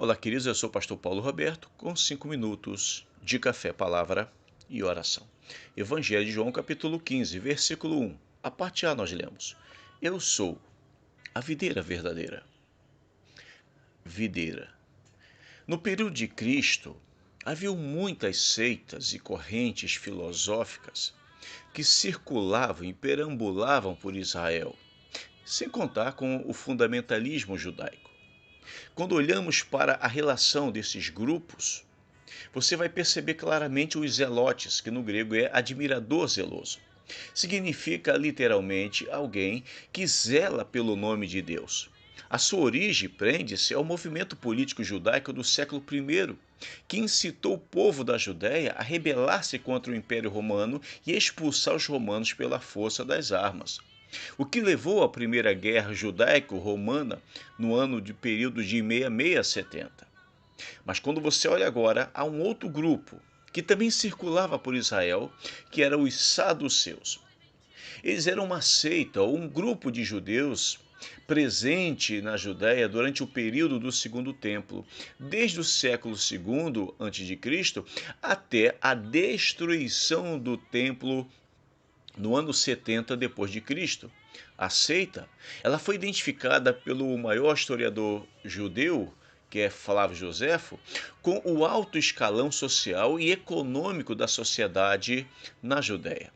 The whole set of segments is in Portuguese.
Olá, queridos, eu sou o pastor Paulo Roberto, com 5 minutos de café, palavra e oração. Evangelho de João, capítulo 15, versículo 1. A parte A nós lemos: Eu sou a videira verdadeira. Videira. No período de Cristo, havia muitas seitas e correntes filosóficas que circulavam e perambulavam por Israel, sem contar com o fundamentalismo judaico. Quando olhamos para a relação desses grupos, você vai perceber claramente os zelotes, que no grego é admirador zeloso. Significa literalmente alguém que zela pelo nome de Deus. A sua origem prende-se ao movimento político judaico do século I, que incitou o povo da Judéia a rebelar-se contra o Império Romano e expulsar os romanos pela força das armas. O que levou à Primeira Guerra Judaico-Romana no ano de período de 66 a 70. Mas quando você olha agora, há um outro grupo que também circulava por Israel, que eram os saduceus. Eles eram uma seita ou um grupo de judeus presente na Judéia durante o período do Segundo Templo, desde o século II a.C. até a destruição do templo no ano 70 depois de Cristo. A seita, ela foi identificada pelo maior historiador judeu, que é Flávio Joséfo, com o alto escalão social e econômico da sociedade na Judéia.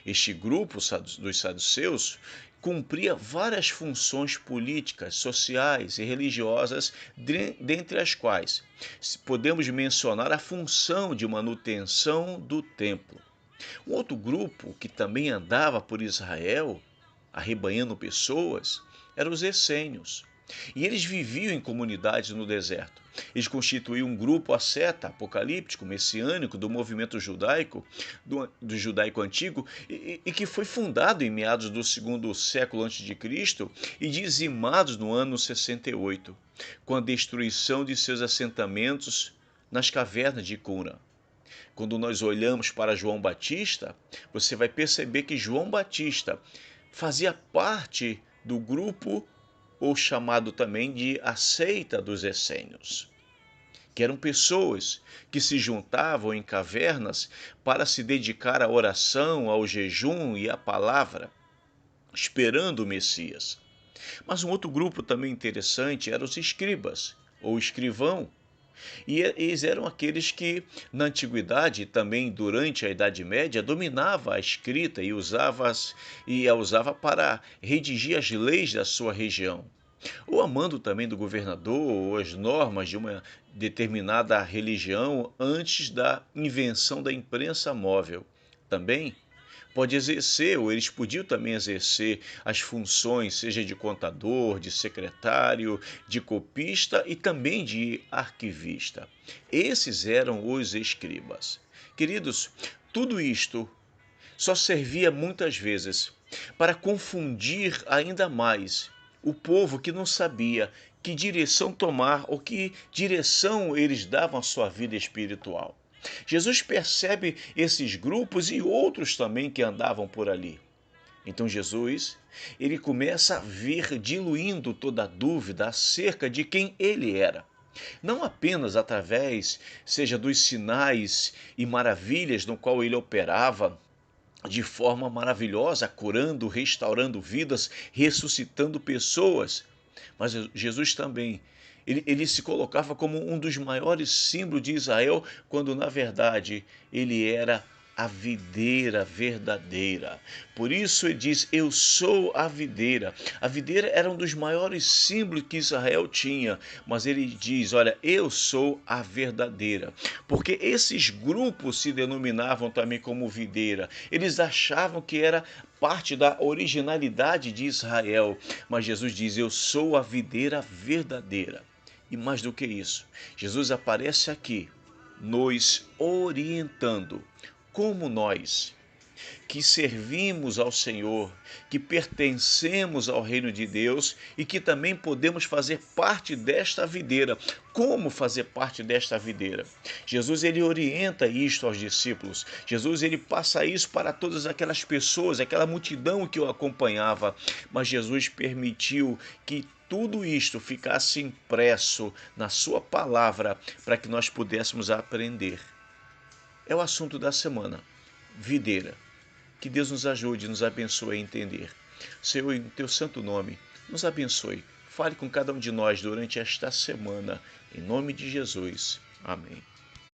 Este grupo dos saduceus cumpria várias funções políticas, sociais e religiosas, dentre as quais podemos mencionar a função de manutenção do templo. Um outro grupo que também andava por Israel, arrebanhando pessoas, eram os essênios. E eles viviam em comunidades no deserto. Eles constituíam um grupo asceta, apocalíptico, messiânico, do movimento judaico, do judaico antigo, e que foi fundado em meados do segundo século antes de Cristo e dizimados no ano 68, com a destruição de seus assentamentos nas cavernas de Cura. Quando nós olhamos para João Batista, você vai perceber que João Batista fazia parte do grupo, ou chamado também de a seita dos essênios, que eram pessoas que se juntavam em cavernas para se dedicar à oração, ao jejum e à palavra, esperando o Messias. Mas um outro grupo também interessante eram os escribas, ou escrivão, e eles eram aqueles que, na antiguidade e também durante a Idade Média, dominava a escrita e a usava para redigir as leis da sua região, ou a mando também do governador ou as normas de uma determinada religião antes da invenção da imprensa móvel. Também pode exercer, ou eles podiam também exercer as funções, seja de contador, de secretário, de copista e também de arquivista. Esses eram os escribas. Queridos, tudo isto só servia muitas vezes para confundir ainda mais o povo que não sabia que direção tomar ou que direção eles davam à sua vida espiritual. Jesus percebe esses grupos e outros também que andavam por ali. Então Jesus, ele começa a vir diluindo toda a dúvida acerca de quem ele era. Não apenas através, seja dos sinais e maravilhas no qual ele operava, de forma maravilhosa, curando, restaurando vidas, ressuscitando pessoas. Mas Jesus também, ele se colocava como um dos maiores símbolos de Israel, quando na verdade ele era a videira verdadeira. Por isso ele diz: Eu sou a videira. A videira era um dos maiores símbolos que Israel tinha, mas ele diz: Olha, eu sou a verdadeira. Porque esses grupos se denominavam também como videira. Eles achavam que era parte da originalidade de Israel, mas Jesus diz: Eu sou a videira verdadeira. E mais do que isso, Jesus aparece aqui nos orientando como nós que servimos ao Senhor, que pertencemos ao reino de Deus e que também podemos fazer parte desta videira. Como fazer parte desta videira? Jesus ele orienta isto aos discípulos. Jesus ele passa isso para todas aquelas pessoas, aquela multidão que o acompanhava, mas Jesus permitiu que tudo isto ficasse impresso na sua palavra para que nós pudéssemos aprender. É o assunto da semana, videira. Que Deus nos ajude, nos abençoe a entender. Senhor, em teu santo nome, nos abençoe. Fale com cada um de nós durante esta semana. Em nome de Jesus. Amém.